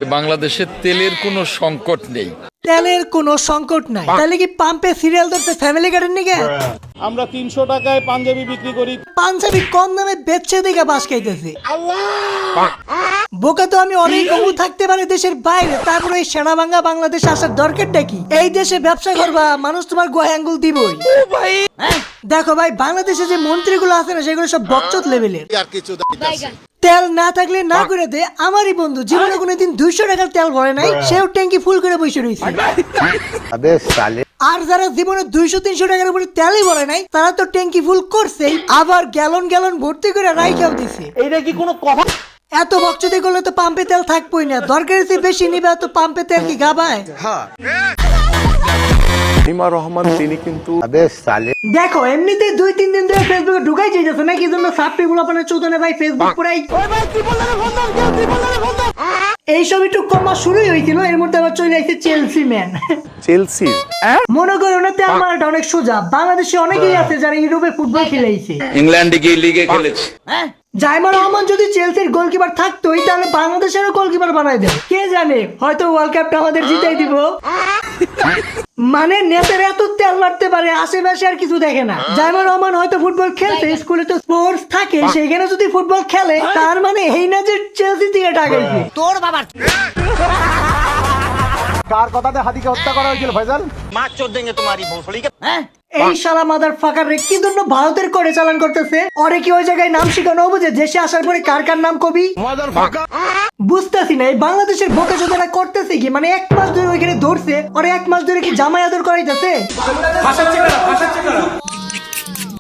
বাংলাদেশে তেলের কোনো সংকট নেই। তেলের কোনো সংকট নাই, তাহলে কি পাম্পে সিরিয়াল ধরতে ফ্যামিলি গার্ডেন নিকে? আমরা 300 টাকায় পাঞ্জাবি বিক্রি করি। পাঞ্জাবি কম দামে বেচছে দিকে বাস খাইতেছি। বোকা তো আমি অনেক বহু থাকতে পারে দেশের বাইরে, তারপরে এই সেনাবাঙ্গা বাংলাদেশ আসার দরকারটা কি? এই দেশে ব্যবসা করবা, মানুষ তোমার গোয়া আঙ্গুল দিবই। দেখো ভাই, বাংলাদেশে যে মন্ত্রীগুলো আছে না, সেগুলো সব বকচোদ লেভেলের। তেল না থাকলে না করে দে। আমারই বন্ধু জীবনে কোনোদিন 200 টাকার তেল ভরে নাই, সেও ট্যাঙ্কি ফুল করে বসে রয়েছে। আর যারা জীবনে 200-300 টাকার উপরে তেলই ভরে নাই, তারা তো ট্যাঙ্কি ফুল করছেই, আবার গ্যালন গ্যালন ভর্তি করে রাইখাও দিছে। এইটা কি কোনো কথা? এত বকচোদি করলে তো পাম্পে তেল থাকবোই না। দরকারের চেয়ে বেশি নিবে, তো পাম্পে তেল কি গাবায়? রহমান তিনি কিন্তু দেখো এমনিতে 2-3 দিন ধরে ফেসবুকে ঢুকাই যাইতেছে না, কি জন্য সাপ্পি গুলো আপনার চৌধনে ভাই ফেসবুক পুরাই এইসব একটু কমা শুরুই হয়েছিল, এর মধ্যে আবার চলে আসছে চেলসি ম্যান। চেলসি মনে করো না তেল মারাটা অনেক সোজা। বাংলাদেশে অনেকেই আছে যারা ইউরোপে ফুটবল খেলেছে, ইংল্যান্ডে গিয়ে লিগে খেলেছে। জাইমা রহমান যদি চেলসির গোলকিপার থাকতোই, তাহলে বাংলাদেশেরও গোলকিপার বানাই দেয়। কে জানে, হয়তো ওয়ার্ল্ড কাপটা আমাদের জিতাই দিব। মানে নেতারা এত তেল মারতে পারে, আশেপাশে আর কিছু দেখে না। জাইমা রহমান হয়তো ফুটবল খেলতে, স্কুলে তো স্পোর্টস থাকে, সেখানে যদি ফুটবল খেলে, তার মানে এই না যে চেলসি থেকে টাকাইছে। তোর বাবার কার কথাতে হাতিকে হত্যা করা হয়েছিল ফয়সাল? এই শালা মাদার ফাকার রে, কি জন্য ভারতের করে চালান করতেছে? ওরে কি ওই জায়গায় নাম শিখানো হবে যে দেশে আসার পরে কার কার নাম কবি? বুঝতেছি না এই বাংলাদেশের বোকা চোদারা করতেছে কি? মানে 1 মাস ধরে ওইখানে ধরছে, ওরে 1 মাস ধরে কি জামাই আদর করাইতেছে?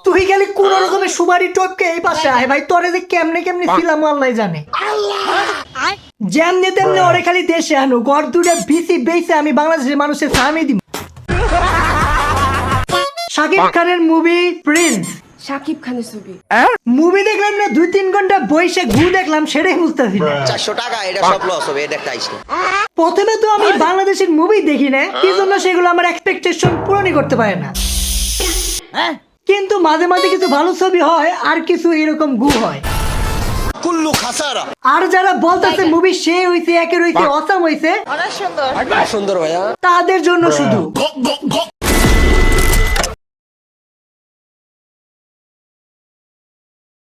তুই খালি কোন রকমের সুমারি টপকে এই পাশে আয় ভাই, তোরে যে কেমনে কেমনে ছিলাম আল্লাহ জানে। যেমনি তেমনি ওরে খালি দেশে আনো, ঘর দুটা বিসি বেইছে আমি বাংলাদেশের মানুষের সামনে দিব। শাকিব খানের মুভি প্রিন্স, শাকিব খানের ছবি মুভি দেখলাম না, 2-3 ঘন্টা বইসে ঘু দেখলাম, সেটাই বুঝতেছি না। 400 টাকা এটা সব লস হবে, এটা দেখতে আইছি। প্রথমে তো আমি বাংলাদেশের মুভি দেখি না, কি জন্য সেগুলো আমার এক্সপেকটেশন পূরণই করতে পারে না। কিন্তু মাঝে মাঝে কিছু ভালো ছবি হয়, আর কিছু এরকম গু হয়। কুল্লু খাসারা। আর যারা বলতেছে মুভি সে হইছে, একের হইছে, অসাম হইছে, অনেক সুন্দর সুন্দর ভাইয়া। তাদের জন্য শুধু